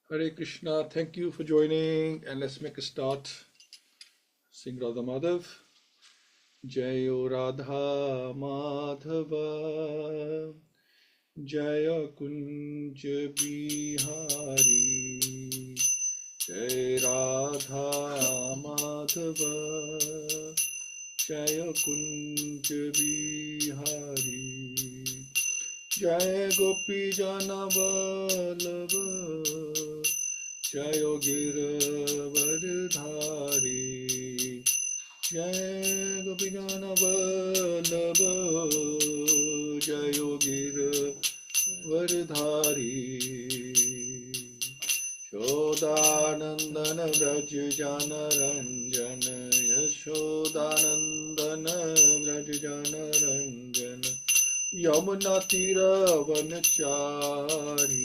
Hare Krishna, thank you for joining, and let's make a start. Sing Radha Madhav. Jayo Radha Madhava, Jaya Kunj Bihari, Jai Radha Madhava, Jaya Kunj Bihari, Jai Gopi Jana Vallabha, Jayo Giravardhari, Jai Gopinana Vallabha, Jayo Giravardhari, Shodanandana Vraj Jana Ranjana, Yashodanandana Vraj Jana Ranjana, Yamuna Tira Vanachari,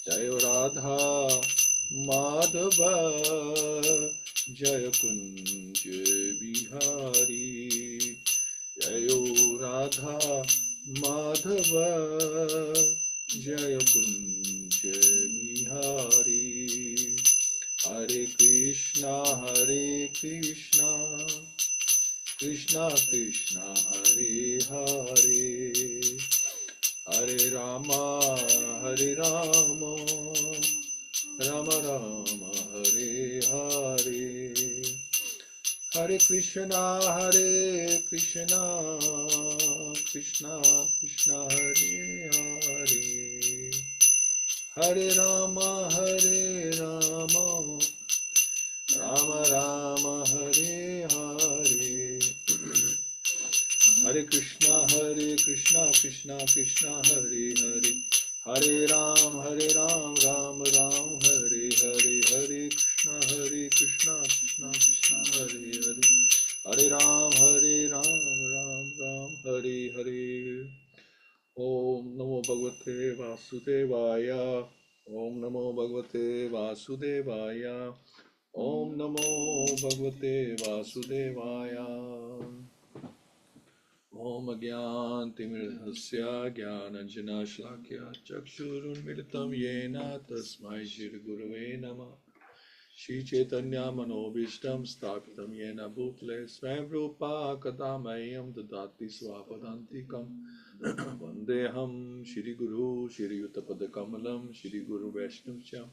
Jayo Radha Madhava, Jaya Kunj Bihari, Jayo Radha Madhava, Jaya Kunj Bihari. Hare Krishna, Krishna Krishna, Hare Hare, Hare Rama, Rama Rama, Hare Hare, Hare Krishna, Krishna Krishna, Hare Hare, Hare Rama, Rama Rama, Hare Hare, Hare Krishna, Krishna Krishna, Hare Hare, Hare Ram, Ram Ram, Hare Hare, Hare Krishna, Krishna Krishna, Hare Hare, Hare Ram, Ram Ram, Hare Hare. Om Namo Bhagavate Vasudevaya, Om Namo Bhagavate Vasudevaya, Om Namo Bhagavate Vasudevaya. Om Agyantimirhasya Gyananjana Shlakya Chakshurunmilitam Yena Tasmai Shri Gurave Namah. Shri Chaitanya Manobishtam Sthapitam Yena Bhutale Swayam Rupa Kadamayam Dadati Swapadantikam Vandeham Shri Guru Shri Yuttapada Kamalam Shri Guru Vaishnavcha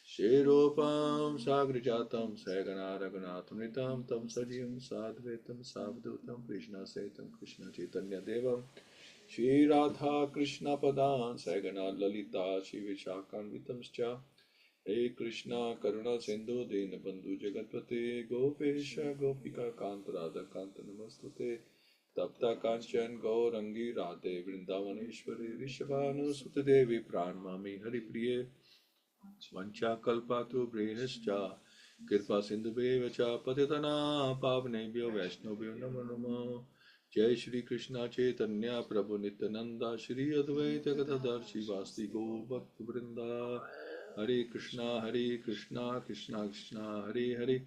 Shri Rupam Sagrijatam Sagana Raghunathamritam Tam Sajivam Sadhvetam Savdutam Krishna Setam Krishna Chaitanya Devam Shri Radha Krishna Padan Sagana Lalita Shri Vishakhanvitamscha Hey Krishna Karuna Sindhu Dinabandhu Jagatpate Gopesha Gopika Kanta Radha Kanta Namastute Tapta Kanchan Gaurangi Radhe Vrindavaneshwari Rishabhanu Sutadevi Pranmami Hari Priye Vancha Kalpatu Brihascha Kirpa Sindhu Bevacha Patitana Pavnebhyo Vaishnavyo Namo Namo Jai Shri Krishna Chaitanya Prabhu Nityananda Shri Advaita Gadadhar Shivasti Gaur Bhakta Vrinda Hare Krishna, Krishna Krishna, Hare Hare,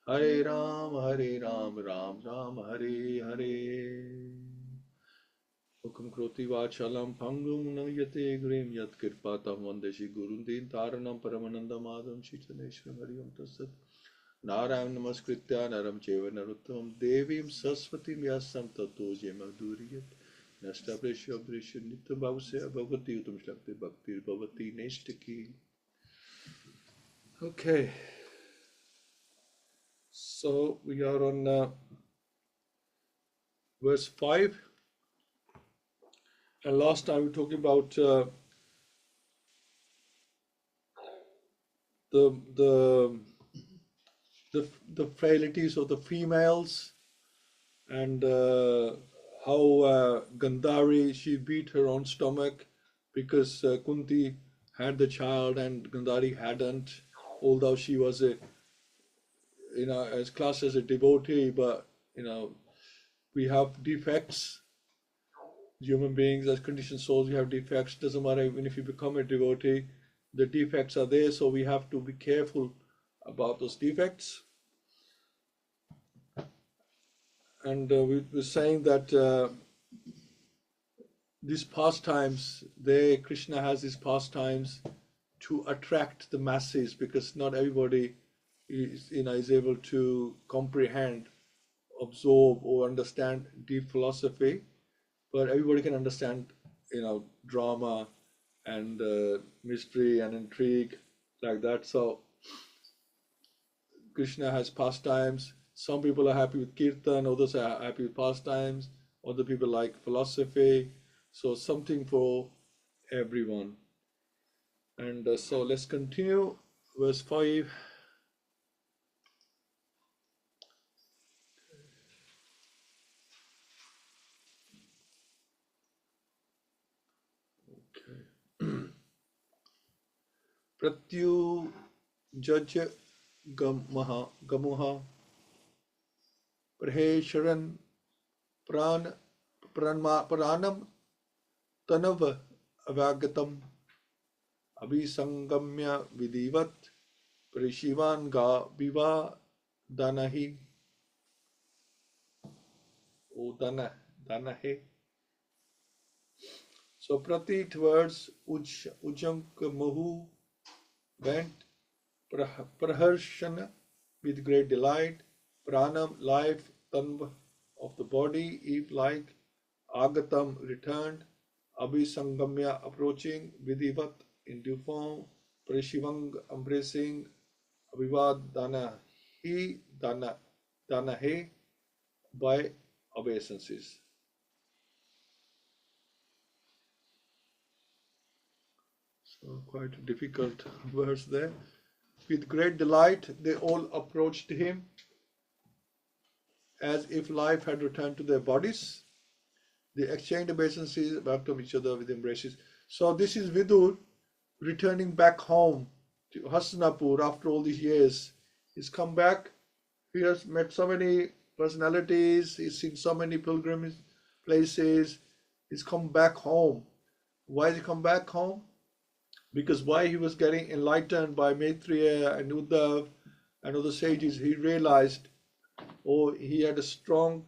Hare Ram, Ram Ram, Hare Hare. Hukam Kroti Vachalam Pangum Nayate Grim Yat Kirpatam Vandeshi Gurundin Taranam Paramananda Madam Chitaneshram Hariam Tasat Narayan Namaskritya Naram Cheva Naruttam Devim Saraswatim Yasam Tato Jemaduriyat Nasta Preshya Preshya Nitya Bhavasya Bhavati Utam Shlakti Bhakti Bhavati Neshtaki. Okay, so we are on verse 5, and last time we were talking about the frailties of the females, and how Gandhari, she beat her own stomach because Kunti had the child and Gandhari hadn't, although she was as classed as a devotee, but we have defects. Human beings, as conditioned souls, we have defects. Doesn't matter, even if you become a devotee, the defects are there, so we have to be careful about those defects. And we were saying that these pastimes, Krishna has these pastimes to attract the masses, because not everybody is able to comprehend, absorb, or understand deep philosophy, but everybody can understand, drama and mystery and intrigue like that. So Krishna has pastimes. Some people are happy with kirtan, others are happy with pastimes, other people like philosophy. So something for everyone. And so let's continue. Verse 5. Okay. Pratyujaj gamuha prahesharan pranam tanav avagatam abhisangamya vidivat prishivan ga viva danahi danahe. So prati towards ujang mahu went, praharshana with great delight, pranam life, tanva of the body, Eve like, agatam returned, abhisangamya approaching, vidivat in due form, prashivang embracing, avivad danahe by obeisances. So quite a difficult verse there. With great delight, they all approached him as if life had returned to their bodies. They exchanged obeisances, welcomed each other with embraces. So this is Vidur returning back home to Hastinapur after all these years. He's come back. He has met so many personalities. He's seen so many pilgrimage places. He's come back home. Why has he come back home? Because while he was getting enlightened by Maitreya and Uddhav and other sages, he realized, he had a strong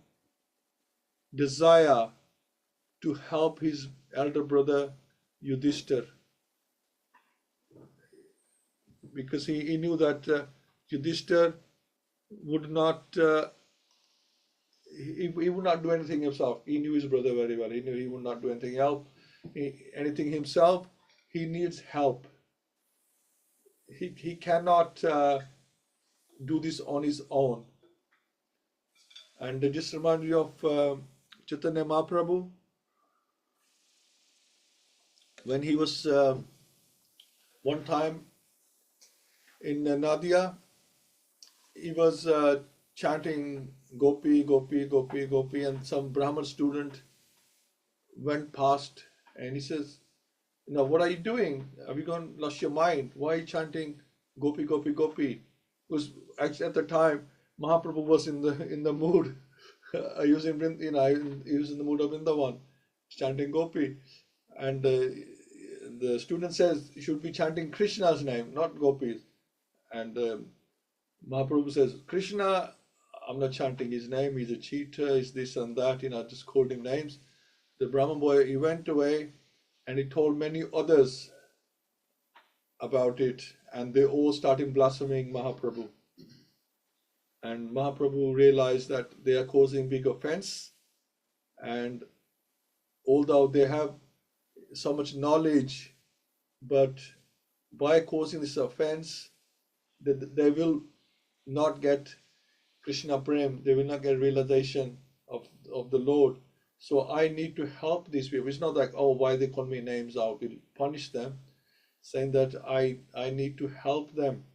desire to help his elder brother Yudhishthir, because he knew that Yudhishthir would not he would not do anything himself. He knew his brother very well. He knew he would not do anything himself. He needs help. He cannot do this on his own. And just remind you of Chaitanya Mahaprabhu, when he was one time in Nadia, he was chanting Gopi, Gopi, Gopi, Gopi, and some Brahman student went past and he says, what are you doing? Have you lost your mind? Why are you chanting Gopi, Gopi, Gopi? Because actually at the time Mahaprabhu was in the mood. He was in the mood of Vrindavan, chanting Gopi, and the student says you should be chanting Krishna's name, not Gopi's. And Mahaprabhu says, Krishna, I'm not chanting his name. He's a cheater. He's this and that. Just calling names. The Brahman boy, he went away. And he told many others about it, and they all started blaspheming Mahaprabhu. And Mahaprabhu realized that they are causing big offense, and although they have so much knowledge, but by causing this offense, they will not get Krishna Prem, they will not get realization of the Lord. So I need to help these people. It's not like, why they call me names, I will punish them. Saying that I need to help them,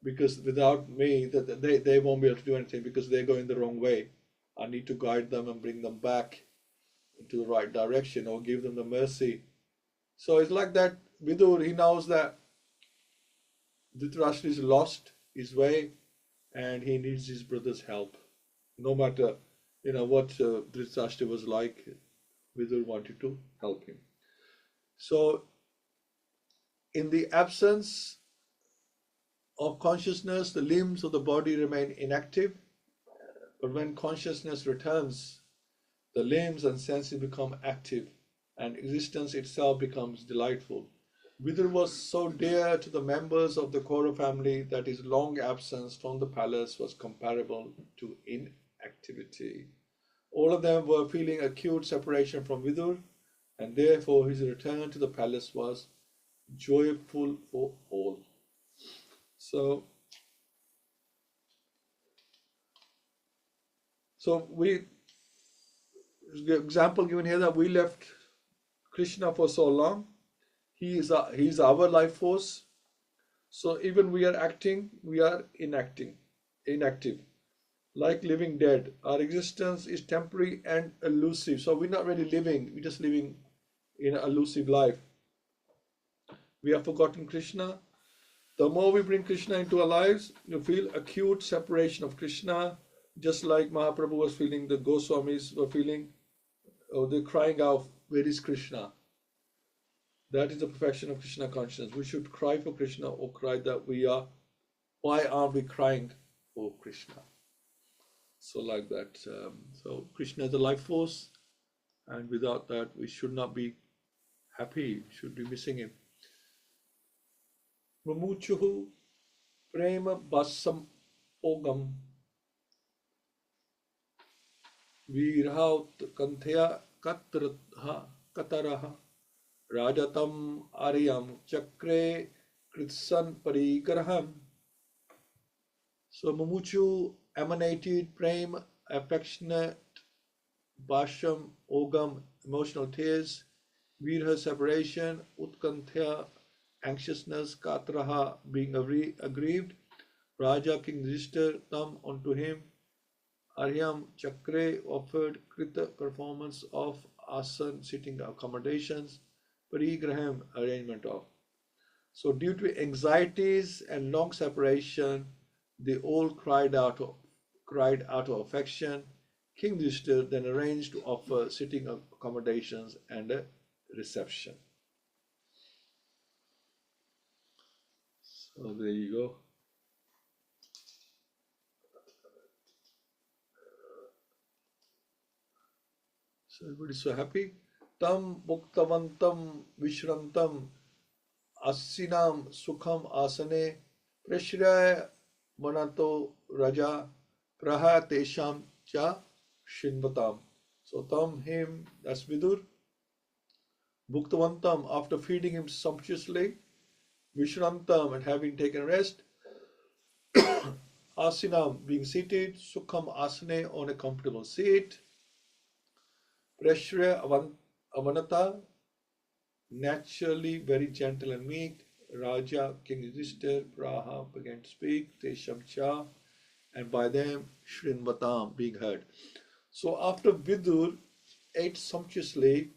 because without me, they won't be able to do anything, because they're going the wrong way. I need to guide them and bring them back into the right direction, or give them the mercy. So it's like that. Vidur, he knows that Dhritarashtra is lost his way, and he needs his brother's help. No matter what Dhritarashtra was like, Vidur wanted to help him. So in the absence of consciousness, the limbs of the body remain inactive, but when consciousness returns, the limbs and senses become active, and existence itself becomes delightful. Vidur was so dear to the members of the Kaura family that his long absence from the palace was comparable to inactivity. All of them were feeling acute separation from Vidur, and therefore his return to the palace was joyful for all. So the example given here that we left Krishna for so long. He is our life force. So even we are acting, we are inactive, like living dead. Our existence is temporary and elusive. So we're not really living, we're just living in an elusive life. We have forgotten Krishna. The more we bring Krishna into our lives, you feel acute separation of Krishna, just like Mahaprabhu was feeling, the Goswamis were feeling, they're crying out, where is Krishna? That is the perfection of Krishna consciousness. We should cry for Krishna or cry that why aren't we crying for Krishna? So like that. So Krishna is the life force, and without that we should not be happy, we should be missing him. Mamuchuhu prema basam ogam virhaut kanthya kataraha Rajatam Aryam Chakre Kritsan Parigraham. So Mumuchu emanated prem, affectionate, basham, ogam, emotional tears, virha, separation, utkantya, anxiousness, katraha, being aggrieved, Raja, king registered them unto him, Aryam Chakre offered krita, performance of asan, sitting accommodations, Parigraham, arrangement of. So due to anxieties and long separation, they all cried out of affection. King Yudhishthira then arranged to offer sitting accommodations and a reception. So there you go. So everybody's so happy. Tam bhuktavantam vishrantam asinam sukham asane prashraya manato raja praha tesham cha shinvatam. So tam, him, that's Vidur. Bhuktavantam, after feeding him sumptuously, vishrantam, and having taken rest, asinam, being seated, sukham asane, on a comfortable seat, prashraya avanata, naturally very gentle and meek, Raja, King Yudhishthira, Praha, began to speak, Tesham Cha, and by them Shrinvatam, being heard. So after Vidur ate sumptuously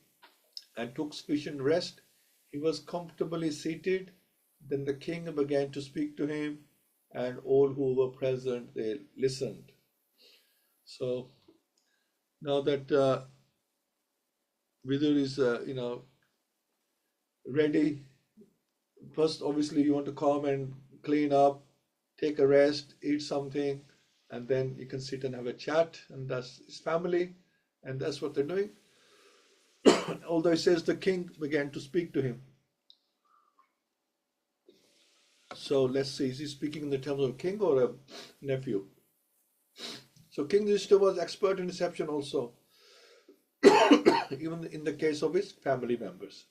and took sufficient rest, he was comfortably seated. Then the king began to speak to him, and all who were present, they listened. So now that Vidur is, ready, first obviously you want to come and clean up, take a rest, eat something, and then you can sit and have a chat, and that's his family, and that's what they're doing. Although it says the king began to speak to him. So let's see, is he speaking in the terms of a king or a nephew? So King Yudhishthira was expert in reception also, even in the case of his family members.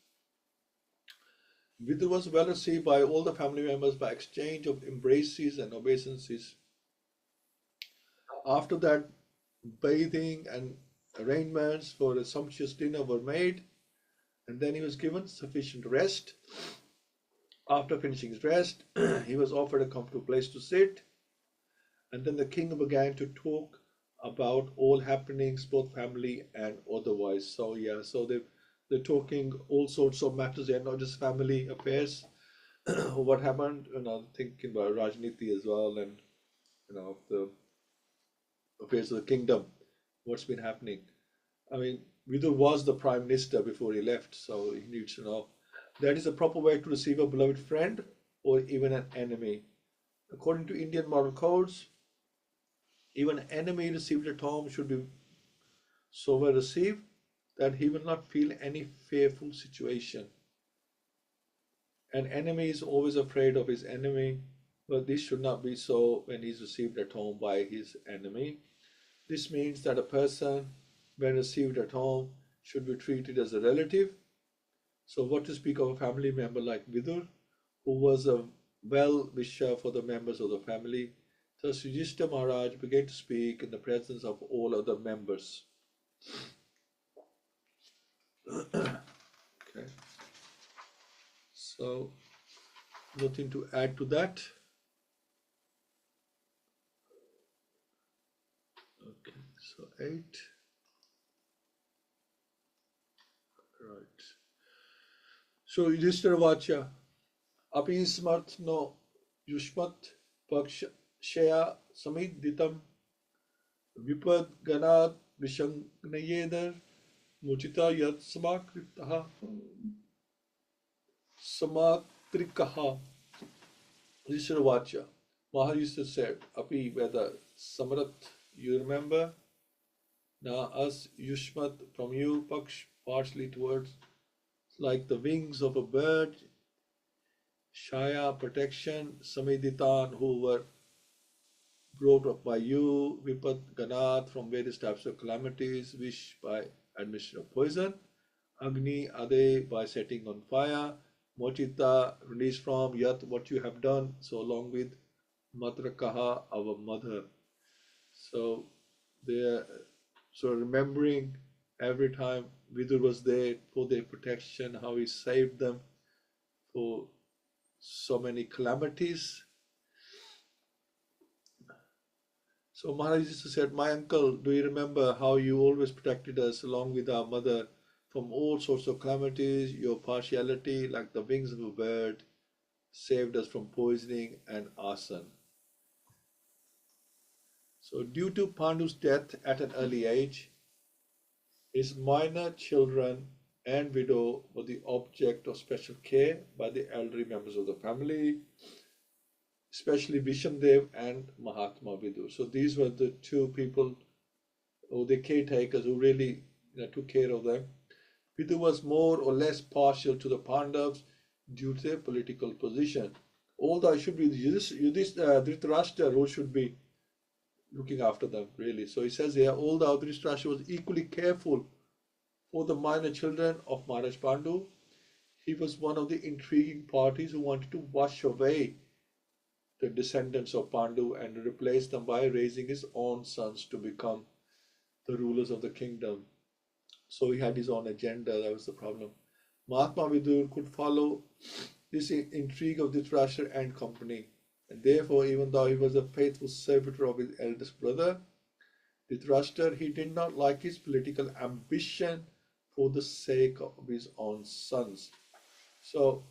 Vidur was well received by all the family members by exchange of embraces and obeisances. After that, bathing and arrangements for a sumptuous dinner were made, and then he was given sufficient rest. After finishing his rest, he was offered a comfortable place to sit, and then the king began to talk about all happenings, both family and otherwise. So yeah, so they're talking all sorts of matters. They're not just family affairs. What happened, thinking about Rajniti as well, and the affairs of the kingdom, what's been happening. I mean, Vidur was the prime minister before he left, so he needs to know. That is a proper way to receive a beloved friend or even an enemy. According to Indian moral codes, even an enemy received at home should be so well received that he will not feel any fearful situation. An enemy is always afraid of his enemy, but this should not be so when he is received at home by his enemy. This means that a person, when received at home, should be treated as a relative. So what to speak of a family member like Vidur, who was a well-wisher for the members of the family. Thus Yudhishthira Maharaj began to speak in the presence of all other members. Okay. So, nothing to add to that. Okay, so 8. Right. So Yudhishthira Vacha, Api smart no Yushmat Pakshaya Samiditam Vipad Ganad Vishangnayeder Mujita Yat Samakritaha Samatrikaha. Yudhishthira Vacha, Mahayusha said, Api Veda Samrat, you remember? Now us Yushmat from you, Paksh partially towards like the wings of a bird, Shaya protection, Samiditan who were brought up by you, Vipat Ganat from various types of calamities, Vish by admission of poison, Agni Ade by setting on fire, Mochita released from Yat what you have done, so along with Matrakaha our mother. So they remembering every time Vidur was there for their protection, how he saved them for so many calamities. So Maharaj said, my uncle, do you remember how you always protected us along with our mother from all sorts of calamities? Your partiality, like the wings of a bird, saved us from poisoning and arson. So due to Pandu's death at an early age, his minor children and widow were the object of special care by the elderly members of the family, especially Vishamdev and Mahatma Vidur. So these were the two people, or the caretakers, who really took care of them. Vidur was more or less partial to the Pandavas due to their political position. Although it should be Dhritarashtra who should be looking after them, really. So he says here, although Dhritarashtra was equally careful for the minor children of Maharaj Pandu, he was one of the intriguing parties who wanted to wash away the descendants of Pandu and replace them by raising his own sons to become the rulers of the kingdom. So he had his own agenda, that was the problem. Mahatma Vidur could follow this intrigue of Dhritarashtra and company. And therefore, even though he was a faithful servitor of his eldest brother, Dhritarashtra, he did not like his political ambition for the sake of his own sons. So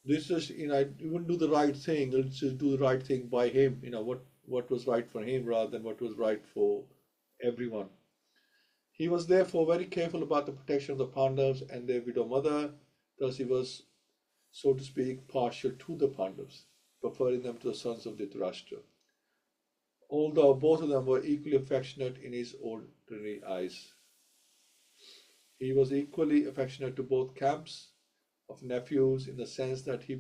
this is, he wouldn't do the right thing. Let's just do the right thing by him. What was right for him rather than what was right for everyone. He was therefore very careful about the protection of the Pandavas and their widow mother. Thus, he was, so to speak, partial to the Pandavas, preferring them to the sons of Dhritarashtra, although both of them were equally affectionate in his ordinary eyes. He was equally affectionate to both camps of nephews, in the sense that he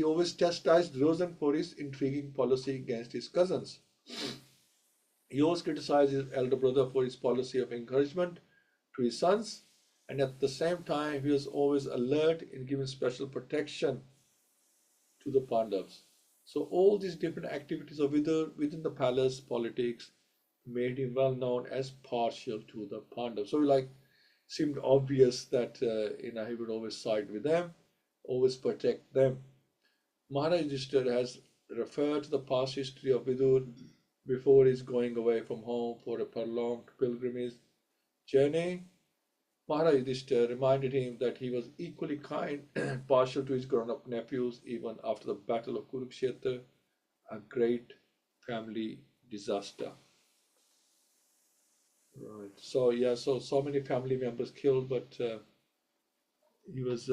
always chastised Duryodhana for his intriguing policy against his cousins. He always criticized his elder brother for his policy of encouragement to his sons, and at the same time he was always alert in giving special protection to the Pandavas. So all these different activities of Vidur within the palace politics made him well known as partial to the Pandavas. So seemed obvious that he would always side with them, always protect them. Maharaj Yudhishthira has referred to the past history of Vidur before his going away from home for a prolonged pilgrimage journey. Maharaj Yudhishthira reminded him that he was equally kind and partial to his grown-up nephews even after the battle of Kurukshetra, a great family disaster. Right. So many family members killed, but he was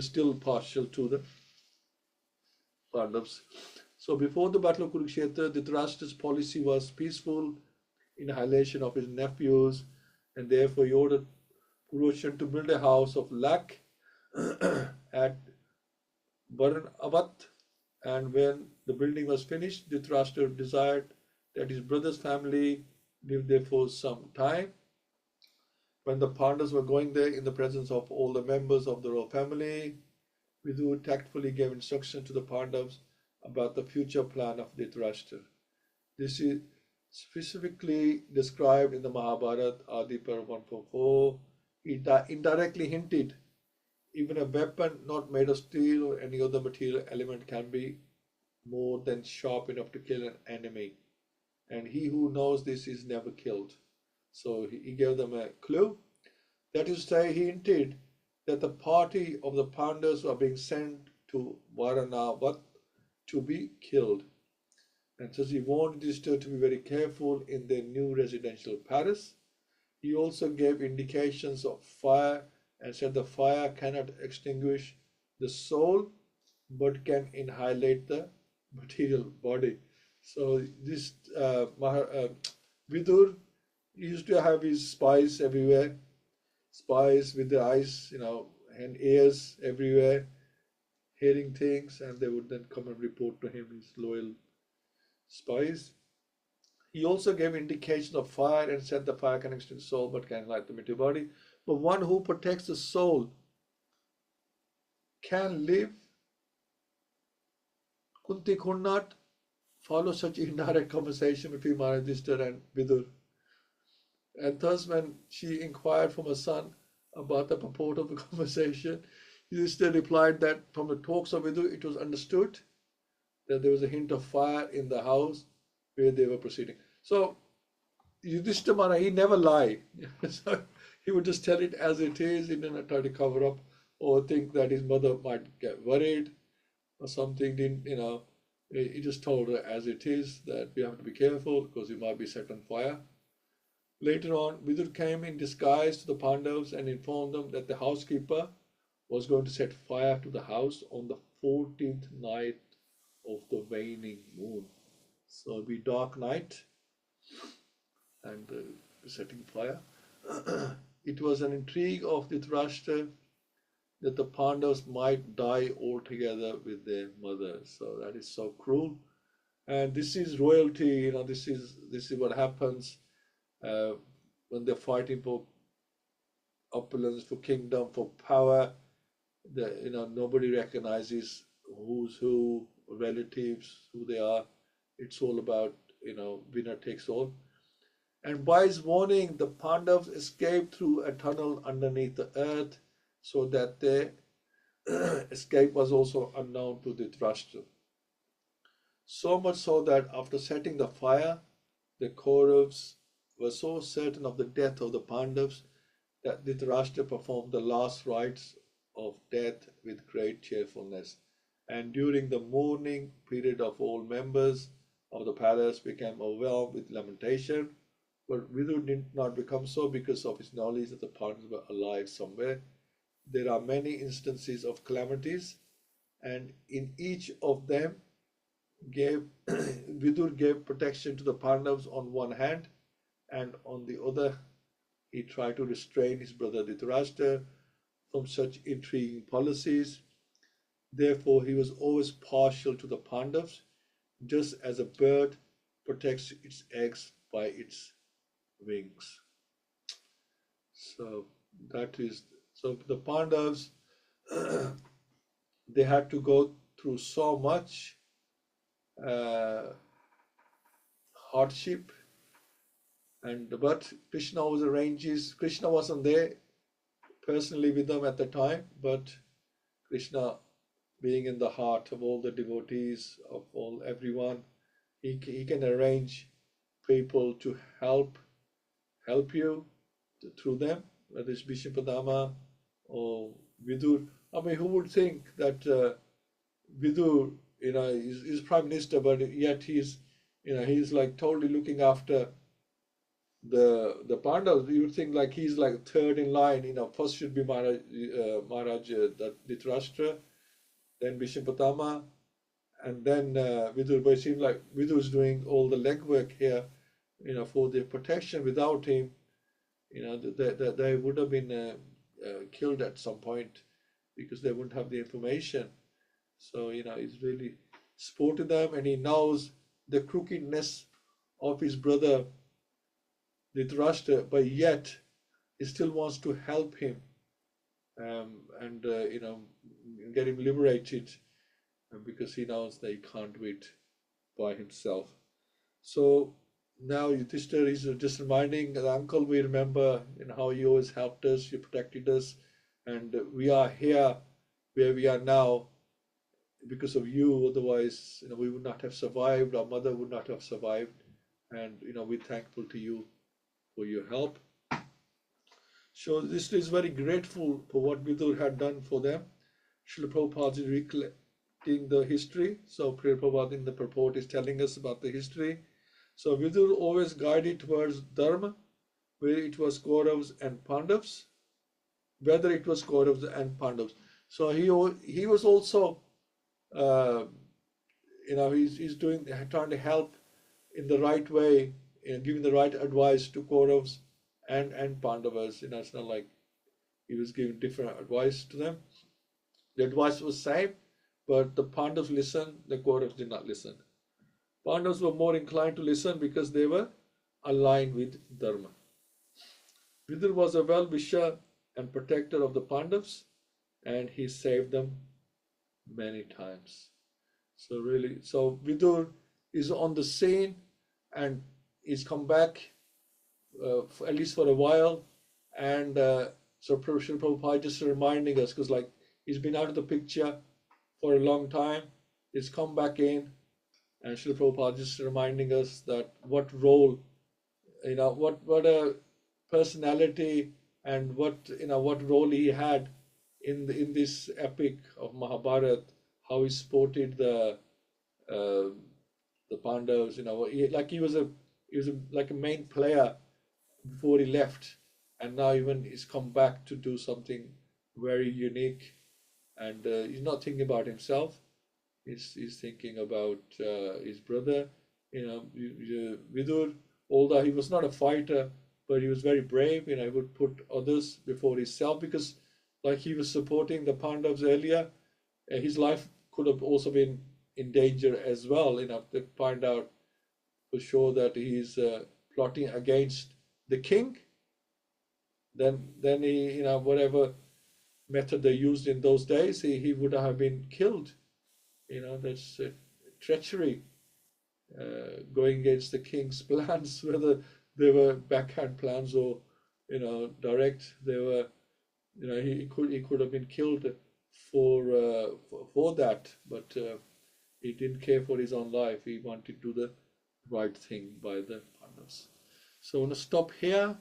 still partial to the Pandavas. So before the battle of Kurukshetra, Dhritarashtra's policy was peaceful inhalation of his nephews, and therefore he ordered Uroshan to build a house of lac at Varanavat, and when the building was finished, Dhritarashtra desired that his brother's family live there for some time. When the Pandavas were going there in the presence of all the members of the royal family, Vidur tactfully gave instruction to the Pandavas about the future plan of Dhritarashtra. This is specifically described in the Mahabharata, Adi Parva 144. He indirectly hinted even a weapon not made of steel or any other material element can be more than sharp enough to kill an enemy. And he who knows this is never killed. So he gave them a clue. That is to say, he hinted that the party of the Pandavas were being sent to Varanavat to be killed. And thus he warned Yudhishthira to be very careful in their new residential palace. He also gave indications of fire and said the fire cannot extinguish the soul but can annihilate the material body. So this Vidur used to have his spies everywhere, spies with their eyes, and ears everywhere, hearing things, and they would then come and report to him, his loyal spies. He also gave indication of fire and said the fire can extinguish the soul but can light the material body. But one who protects the soul can live. Kunti could not follow such indirect conversation between Maharaj Yudhishthira and Vidur. And thus when she inquired from her son about the purport of the conversation, Yudhishthira replied that from the talks of Vidur it was understood that there was a hint of fire in the house where they were proceeding. So Yudhishthira Maharaj, he never lied. So he would just tell it as it is. He didn't try to cover up or think that his mother might get worried or something. He just told her as it is, that we have to be careful because we might be set on fire. Later on, Vidur came in disguise to the Pandavas and informed them that the housekeeper was going to set fire to the house on the 14th night of the waning moon. So it'll be dark night and setting fire. It was an intrigue of Dhritarashtra that the Pandavas might die altogether with their mother. So that is so cruel. And this is royalty. This is what happens when they're fighting for opulence, for kingdom, for power. Nobody recognizes who's who, relatives, who they are. It's all about winner takes all. And by his warning, the Pandavas escaped through a tunnel underneath the earth, so that their escape was also unknown to Dhritarashtra. So much so that after setting the fire, the Kauravas were so certain of the death of the Pandavas that Dhritarashtra performed the last rites of death with great cheerfulness. And during the mourning period of all members of the palace became overwhelmed with lamentation. But Vidur did not become so because of his knowledge that the Pandavas were alive somewhere. There are many instances of calamities, and in each of them Vidur gave protection to the Pandavas on one hand, and on the other he tried to restrain his brother Dhritarashtra from such intriguing policies. Therefore he was always partial to the Pandavas, just as a bird protects its eggs by its wings. So the Pandavas, they had to go through so much hardship, but Krishna always arranges. Krishna wasn't there personally with them at the time, but Krishna, being in the heart of all the devotees, of everyone, he can arrange people to help you through them, whether it's Bhishma or Vidur. I mean, who would think that Vidur, is prime minister, but yet he's like totally looking after the Pandavas. You would think like he's like third in line. First should be Maharaj Dhritarashtra, then Bhishma, and then Vidur. But it seems like Vidur's doing all the legwork here, for their protection. Without him, they would have been killed at some point because they wouldn't have the information. So, he's really supported them, and he knows the crookedness of his brother Dhritarashtra, but yet he still wants to help him and get him liberated because he knows that he can't do it by himself. So now Yudhishthira is just reminding the uncle, we remember how you always helped us, you protected us, and we are here where we are now because of you. Otherwise, we would not have survived, our mother would not have survived, and we're thankful to you for your help. So this is very grateful for what Vidur had done for them. Srila Prabhupada is recollecting the history. So Prabhupada in the purport is telling us about the history. So Vidur always guided towards Dharma, where it was Kauravas and Pandavas, whether it was Kauravas and Pandavas. So he was also, he's trying to help in the right way, giving the right advice to Kauravas and Pandavas. It's not like he was giving different advice to them. The advice was same, but the Pandavas listened, the Kauravas did not listen. Pandavas were more inclined to listen because they were aligned with Dharma. Vidur was a well-wisher and protector of the Pandavas, and he saved them many times. So Vidur is on the scene and he's come back at least for a while, and so Srila Prabhupada just reminding us, because he's been out of the picture for a long time, he's come back in, and Srila Prabhupada just reminding us that what role, what a personality and what role he had in this epic of Mahabharata, how he supported the Pandavas. He was like a main player before he left, and now even he's come back to do something very unique, and he's not thinking about himself. He's thinking about his brother. Vidur, although he was not a fighter, but he was very brave. He would put others before himself, because he was supporting the Pandavas earlier, his life could have also been in danger as well. To find out for sure that he's plotting against the king, then he, whatever method they used in those days, he would have been killed. That's treachery, going against the king's plans, whether they were backhand plans or direct. They were, he could have been killed for that, but he didn't care for his own life. He wanted to do the right thing by the Pandavas. So I'm going to stop here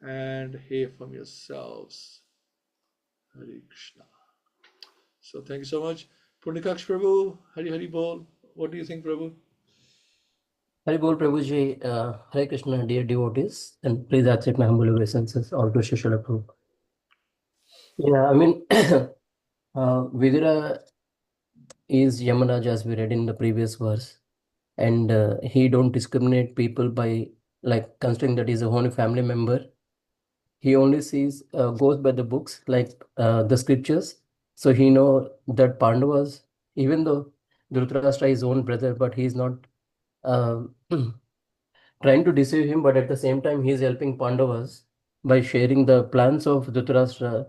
and hear from yourselves. Hare Krishna. So thank you so much. Purnikaksh Prabhu, Hari Bol. What do you think, Prabhu? Hari Bol Prabhuji, Hare Krishna, dear devotees, and please accept my humble obeisances all to Srila Prabhu. Yeah, Vidura is Yamaraj, as we read in the previous verse, and he don't discriminate people by considering that he's a only family member. He only sees goes by the books, the scriptures. So he know that Pandavas, even though Dhritarashtra is his own brother, but he's not trying to deceive him, but at the same time he's helping Pandavas by sharing the plans of Dhritarashtra,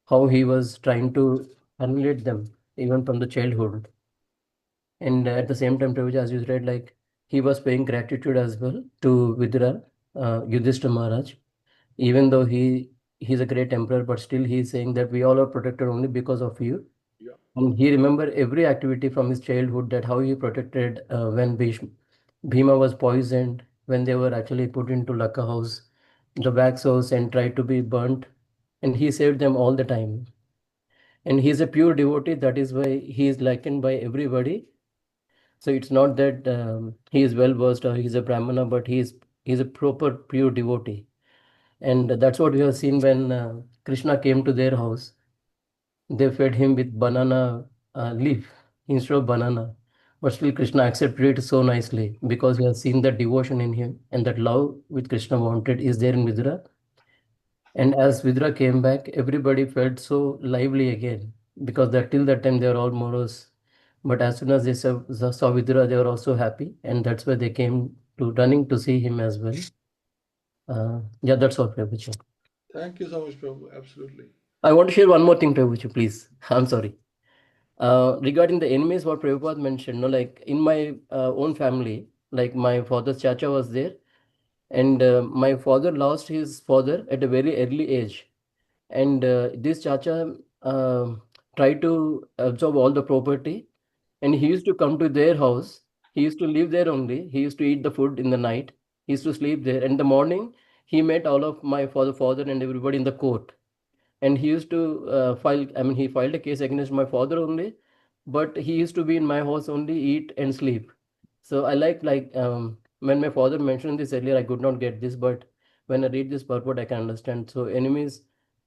how he was trying to annihilate them even from the childhood. And at the same time, Prabhuji, as you read, he was paying gratitude as well to Vidura, Yudhishthira Maharaj, even though he's a great emperor, but still he's saying that we all are protected only because of you. Yeah. And he remembered every activity from his childhood, that how he protected when Bhima was poisoned, when they were actually put into Laka house, the wax house, and tried to be burnt, and he saved them all the time. And he's a pure devotee, that is why he is likened by everybody. So it's not that he is well versed or he's a brahmana, but he's a proper pure devotee. And that's what we have seen when Krishna came to their house. They fed him with banana leaf instead of banana. But still Krishna accepted it so nicely, because he has seen that devotion in him, and that love which Krishna wanted is there in Vidura. And as Vidura came back, everybody felt so lively again because that till that time they were all morose. But as soon as they saw Vidura, they were also happy, and that's why they came to running to see him as well. Yeah, that's all, Prabhuji. Thank you so much, Prabhu. Absolutely. I want to share one more thing, Prabhuji, please. I'm sorry. Regarding the enemies, what Prabhupada mentioned, no, like in my own family, like my father's chacha was there, and my father lost his father at a very early age, and this chacha tried to absorb all the property, and he used to come to their house. He used to live there only. He used to eat the food in the night. He used to sleep there. And in the morning, he met all of my father, and everybody in the court. And he used to file. I mean, he filed a case against my father only, but he used to be in my house only, eat and sleep. So I when my father mentioned this earlier, I could not get this, but when I read this purport, I can understand. So enemies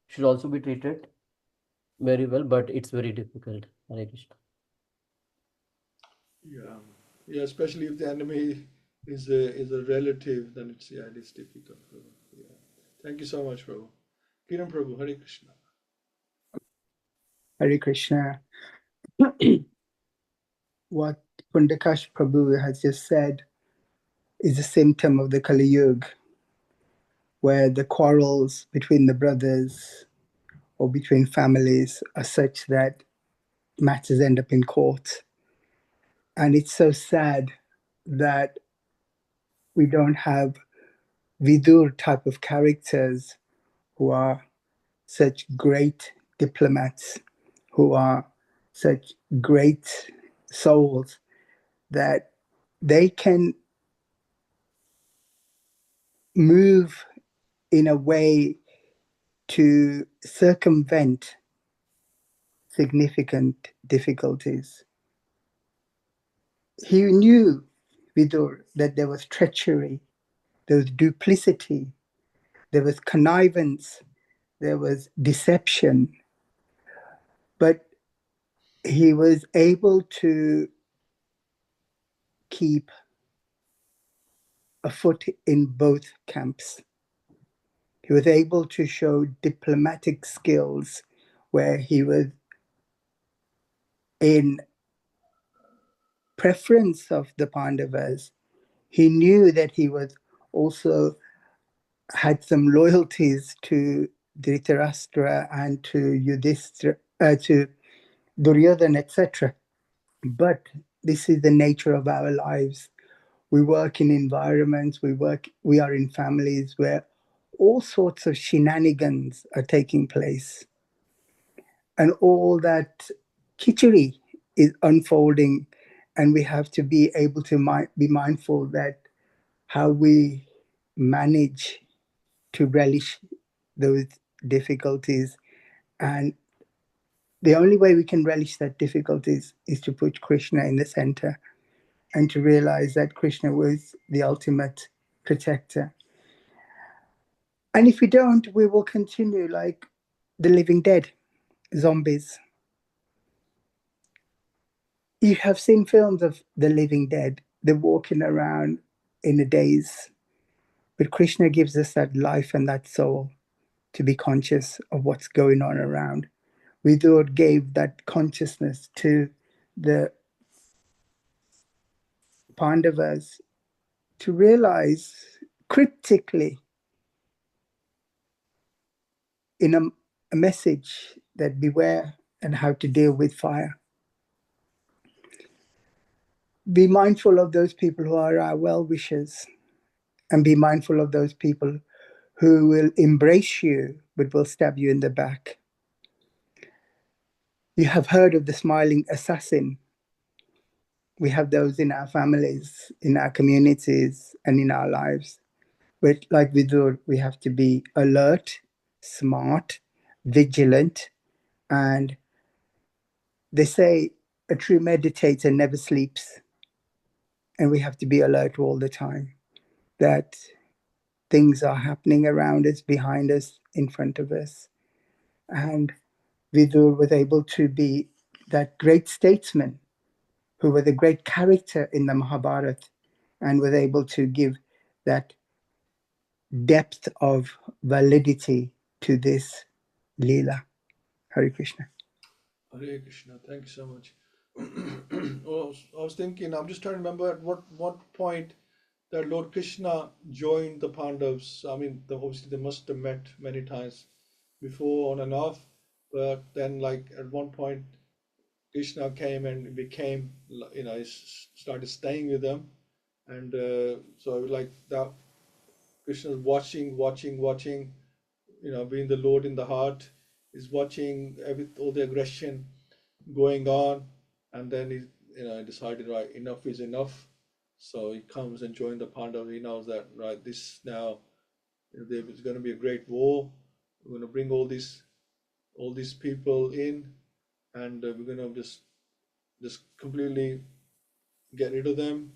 should also be treated very well, but it's very difficult. Hare Krishna. Yeah. Yeah, especially if the enemy is a relative, then it's difficult. Prabhu. Yeah. Thank you so much, Prabhu. Kiran Prabhu, Hare Krishna. Hare Krishna. What Pundakash Prabhu has just said is a symptom of the Kali Yuga, where the quarrels between the brothers or between families are such that matters end up in court. And it's so sad that we don't have Vidur type of characters who are such great diplomats, who are such great souls that they can move in a way to circumvent significant difficulties. He knew, Vidur, that there was treachery, there was duplicity, there was connivance, there was deception, but he was able to keep a foot in both camps. He was able to show diplomatic skills where he was in preference of the Pandavas. He knew that he was also had some loyalties to Dhritarashtra and to Yudhishthira, to Duryodhana, etc. But this is the nature of our lives. We work in environments, we are in families where all sorts of shenanigans are taking place. And all that khichdi is unfolding, and we have to be able to be mindful that how we manage to relish those difficulties. And the only way we can relish that difficulties is to put Krishna in the center and to realize that Krishna was the ultimate protector. And if we don't, we will continue like the living dead, zombies. You have seen films of the living dead. They're walking around in a daze. But Krishna gives us that life and that soul to be conscious of what's going on around. Vidur gave that consciousness to the Pandavas to realize cryptically in a message that beware and how to deal with fire. Be mindful of those people who are our well-wishers, and be mindful of those people who will embrace you but will stab you in the back. You have heard of the smiling assassin. We have those in our families, in our communities, and in our lives. But like Vidur, we have to be alert, smart, vigilant, and they say a true meditator never sleeps. And we have to be alert all the time that things are happening around us, behind us, in front of us. And Vidur was able to be that great statesman who was a great character in the Mahabharata and was able to give that depth of validity to this Leela. Hare Krishna. Hare Krishna. Thank you so much. Well, I was thinking, I'm just trying to remember at what point that Lord Krishna joined the Pandavas. I mean, obviously they must have met many times before on and off, but then like at one point Krishna came and became, he started staying with them, and so like that Krishna is watching, being the Lord in the heart, is watching all the aggression going on, and then he decided, right, enough is enough. So he comes and joins the Pandavas. He knows that, right, this now, there's going to be a great war. We're going to bring all these people in, and we're going to just completely get rid of them,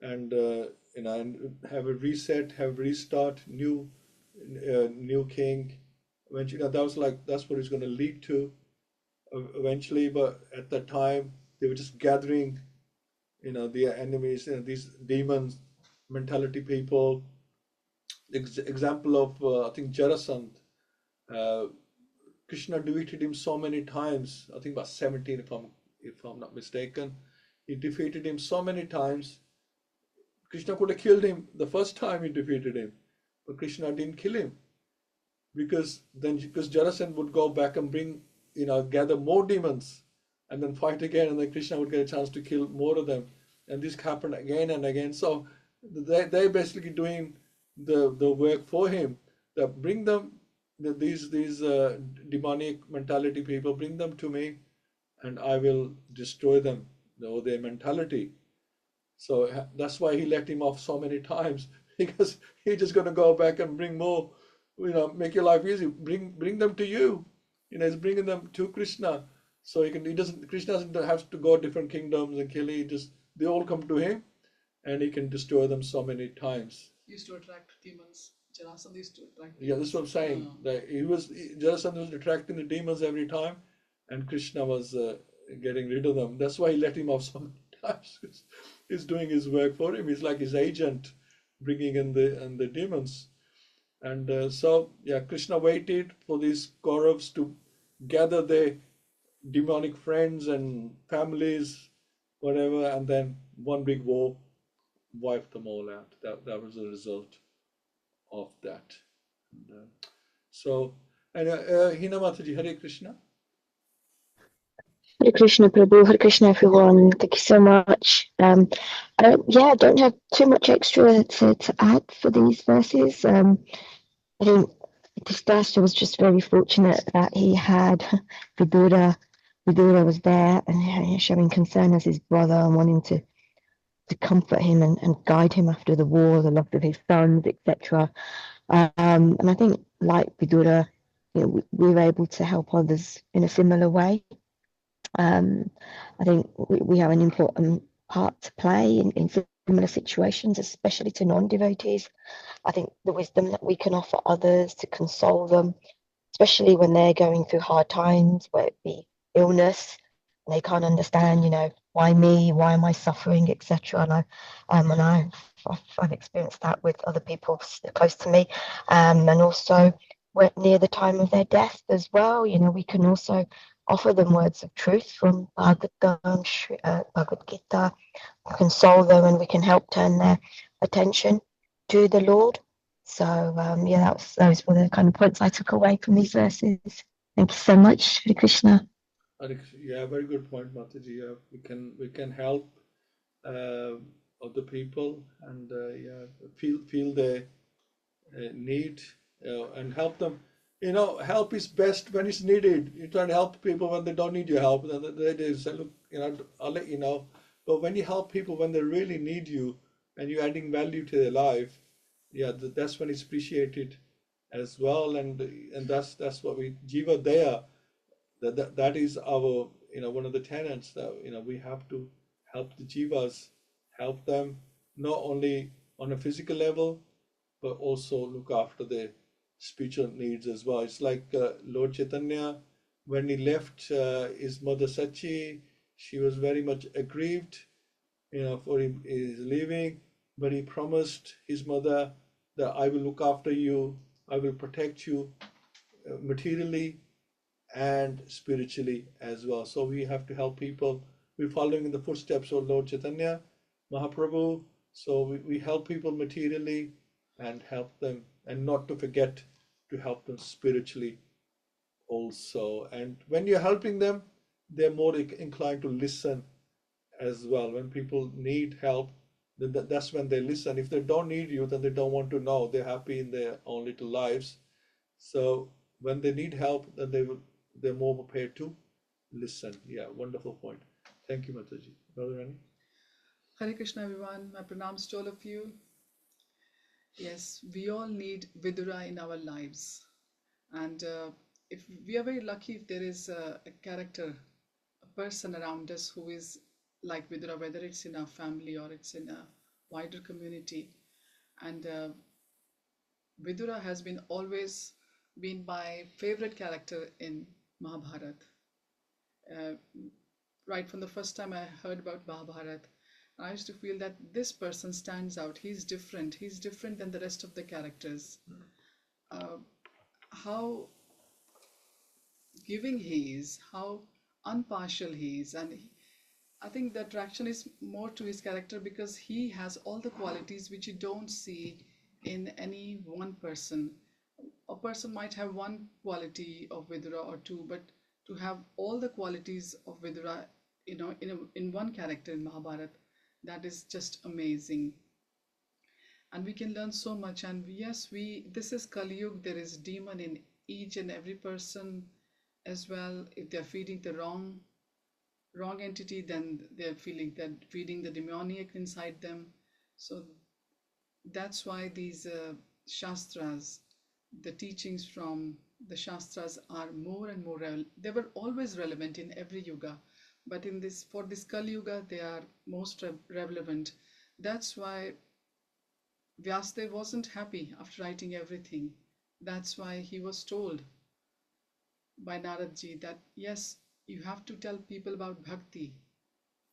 and and have a reset, have a restart, new king. Eventually, that's what it's going to lead to eventually. But at that time, they were just gathering, the enemies, these demons, mentality people. Example of I think Jarasandh. Krishna defeated him so many times. I think about 17, if I'm not mistaken. He defeated him so many times. Krishna could have killed him the first time he defeated him, but Krishna didn't kill him because Jarasandh would go back and bring, gather more demons and then fight again, and then Krishna would get a chance to kill more of them, and this happened again and again. So they're basically doing the work for him. That bring them, these demonic mentality people, bring them to me, and I will destroy them, their mentality. So that's why he let him off so many times, because he's just going to go back and bring more, make your life easy. Bring them to you. He's bringing them to Krishna. So Krishna doesn't have to go different kingdoms and kill. They all come to him, and he can destroy them so many times. He used to attract demons. Jarasandha used to attract demons. Yeah, that's what I'm saying. That Jarasandha was attracting the demons every time, and Krishna was getting rid of them. That's why he let him off so many times. He's doing his work for him. He's like his agent, bringing in the demons. And so Krishna waited for these Kauravas to gather their demonic friends and families, whatever, and then one big war wiped them all out. That was the result of that. Hina Mataji, Hare Krishna. Hare Krishna Prabhu, Hare Krishna everyone. Thank you so much. I don't have too much extra to add for these verses. I think Dhritarashtra was just very fortunate that he had Vidura. Vidura was there and showing concern as his brother and wanting to comfort him and guide him after the war, the love of his sons, etc. And I think, like Vidura, we were able to help others in a similar way. I think we have an important part to play in similar situations, especially to non-devotees. I think the wisdom that we can offer others to console them, especially when they're going through hard times, whether it be illness, and they can't understand, why me, why am I suffering, etc. And I've experienced that with other people close to me, and also near the time of their death as well. We can also offer them words of truth from Bhagavad-Gita, console them, and we can help turn their attention to the Lord. So those were the kind of points I took away from these verses. Thank you so much, Hare Krishna. Yeah, very good point, Mataji. We can help other people and feel their need and help them. Help is best when it's needed. You try to help people when they don't need your help, and they say, look, I'll let you know. But when you help people when they really need you and you're adding value to their life, that's when it's appreciated as well. And that's what Jiva Daya, that is our, one of the tenets that, we have to help the Jivas, help them not only on a physical level, but also look after their spiritual needs as well. It's like Lord Chaitanya, when he left his mother Sachi, she was very much aggrieved, for his leaving, but he promised his mother that I will look after you, I will protect you, materially and spiritually as well. So we have to help people. We're following in the footsteps of Lord Chaitanya Mahaprabhu. So we help people materially and help them, and not to forget to help them spiritually also. And when you're helping them, they're more inclined to listen as well. When people need help, then that's when they listen. If they don't need you, then they don't want to know. They're happy in their own little lives. So when they need help, then they're more prepared to listen. Yeah, wonderful point. Thank you, Mataji. Brother Rani? Hare Krishna, everyone. My pranams to all of you. Yes, we all need Vidura in our lives. And if we are very lucky if there is a character, a person around us who is like Vidura, whether it's in our family or it's in a wider community. And Vidura has been always been my favorite character in Mahabharata. Right from the first time I heard about Mahabharata, I used to feel that this person stands out. He's different. He's different than the rest of the characters. How giving he is, how unpartial he is. And I think the attraction is more to his character because he has all the qualities which you don't see in any one person. A person might have one quality of Vidura or two, but to have all the qualities of Vidura, in one character in Mahabharata, that is just amazing. And we can learn so much. And yes, this is Kali Yuga. There is demon in each and every person as well. If they're feeding the wrong entity, then they're feeding the demoniac inside them. So that's why these shastras, the teachings from the shastras are more and more relevant. They were always relevant in every yuga, but for this Kali Yuga, they are most relevant. That's why Vyasadeva wasn't happy after writing everything. That's why he was told by Naradji that yes, you have to tell people about bhakti,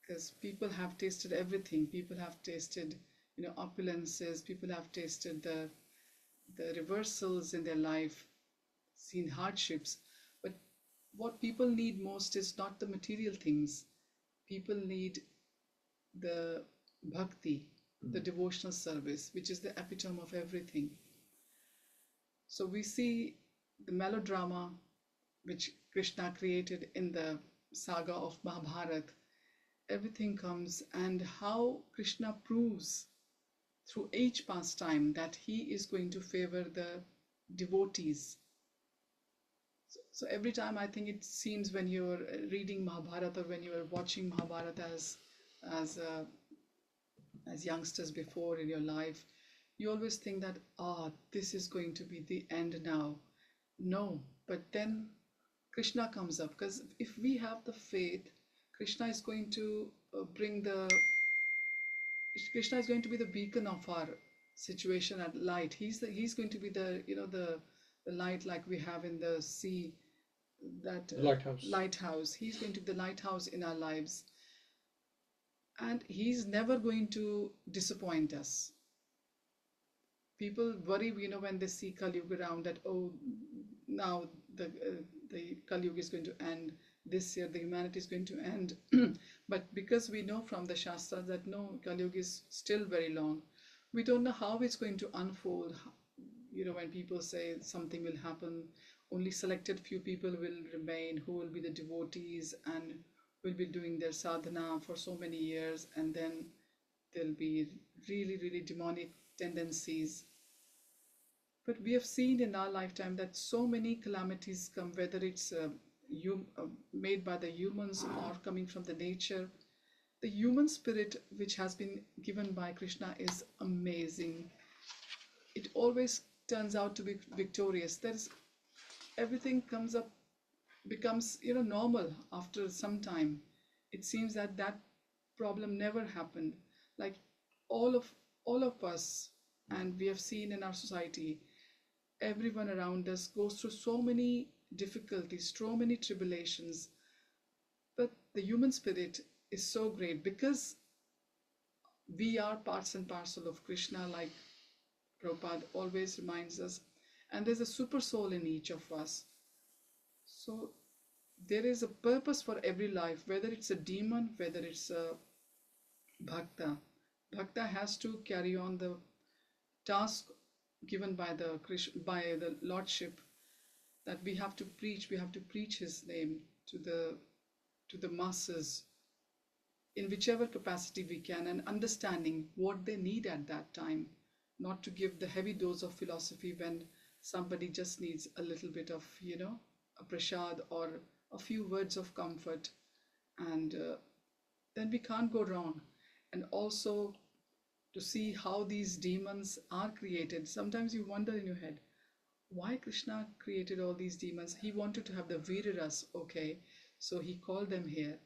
because people have tasted everything. People have tasted, opulences. People have tasted the reversals in their life, seen hardships. But what people need most is not the material things. People need the bhakti, the devotional service, which is the epitome of everything. So we see the melodrama which Krishna created in the saga of Mahabharata. Everything comes, and how Krishna proves through each pastime that he is going to favor the devotees. So every time, I think it seems when you're reading Mahabharata or when you're watching Mahabharata as youngsters before in your life, you always think that, this is going to be the end now. No, but then Krishna comes up, because if we have the faith, Krishna is going to Krishna is going to be the beacon of our situation at light. He's going to be the light like we have in the sea, that lighthouse. He's going to be the lighthouse in our lives, and he's never going to disappoint us. People worry, when they see Kali Yuga around, that now the Kali Yuga is going to end. This year the humanity is going to end. But because we know from the Shastras that no, Kali Yuga is still very long, we don't know how it's going to unfold. When people say something will happen, only selected few people will remain, who will be the devotees and will be doing their sadhana for so many years, and then there'll be really, really demonic tendencies. But we have seen in our lifetime that so many calamities come, whether it's made by the humans or coming from the nature. The human spirit which has been given by Krishna is amazing. It always turns out to be victorious. Everything becomes normal after some time. It seems that problem never happened. Like all of us, and we have seen in our society, everyone around us goes through so many difficulties, so many tribulations. But the human spirit is so great because we are parts and parcel of Krishna, like Prabhupada always reminds us. and there's a super soul in each of us. So there is a purpose for every life, whether it's a demon, whether it's a bhakta. Bhakta has to carry on the task given by the Lordship, that we have to preach His name to the masses in whichever capacity we can, and understanding what they need at that time, not to give the heavy dose of philosophy when somebody just needs a little bit of, a prasad or a few words of comfort, and then we can't go wrong. And also to see how these demons are created. Sometimes you wonder in your head, why Krishna created all these demons? He wanted to have the Viraras, okay, so he called them here.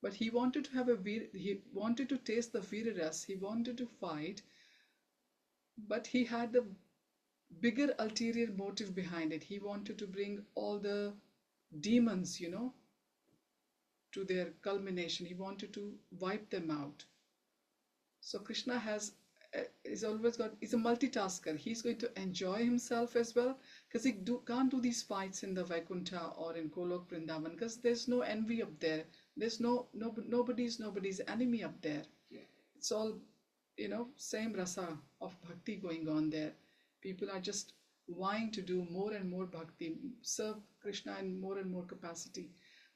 But he wanted to he wanted to taste the Viraras, he wanted to fight, but he had the bigger ulterior motive behind it. He wanted to bring all the demons, to their culmination. He wanted to wipe them out. So Krishna is a multitasker. He's going to enjoy himself as well, because he can't do these fights in the Vaikuntha or in Golok Vrindavan, because there's no envy up there. There's nobody's enemy up there. Yeah. It's all, same rasa of bhakti going on there. People are just vying to do more and more bhakti, serve Krishna in more and more capacity.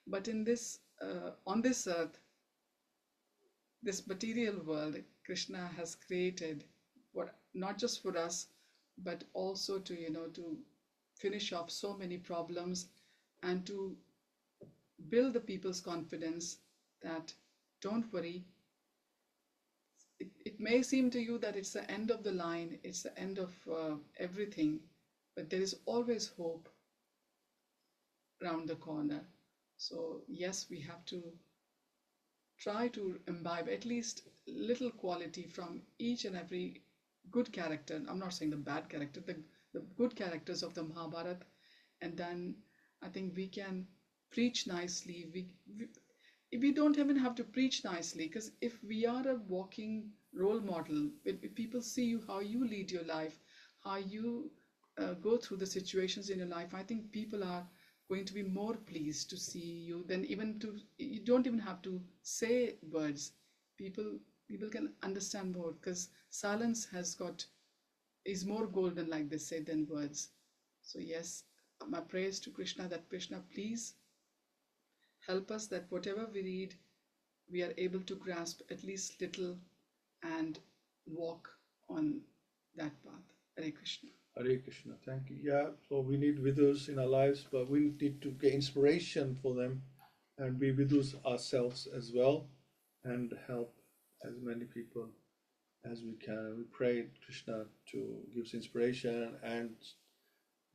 But in this, on this earth, this material world, Krishna has created not just for us, but also to finish off so many problems, and to build the people's confidence that don't worry. It may seem to you that it's the end of the line, it's the end of everything, but there is always hope around the corner. So yes, we have to try to imbibe at least little quality from each and every good character. I'm not saying the bad character, the good characters of the Mahabharata, and then I think we can preach nicely. We don't even have to preach nicely, because if we are a walking role model, if people see you, how you lead your life, how you go through the situations in your life, I think people are going to be more pleased to see you than you don't even have to say words. People can understand more, because silence is more golden, like they say, than words. So yes, my prayers to Krishna, that Krishna, please help us that whatever we read, we are able to grasp at least little and walk on that path. Hare Krishna. Hare Krishna. Thank you. Yeah, so we need vidus in our lives, but we need to get inspiration for them and be vidus ourselves as well, and help as many people as we can. We pray Krishna to give us inspiration and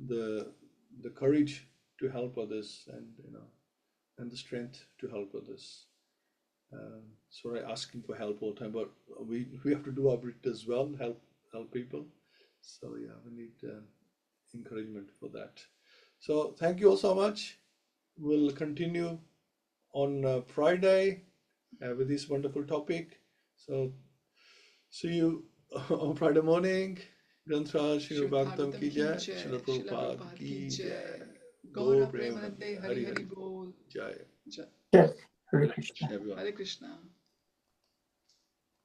the courage to help others, and the strength to help others. Sorry, asking for help all the time, but we have to do our bit as well, help people. So yeah, we need encouragement for that. So thank you all so much. We'll continue on Friday with this wonderful topic. So see you on Friday morning. Granthra Śrīmad-Bhāgavatam ki jai, Srila Prabhupada ki jai. Gaur Premanande Hari Hari Bol. Jai. Yes, Hare Krishna. Everyone. Hare Krishna.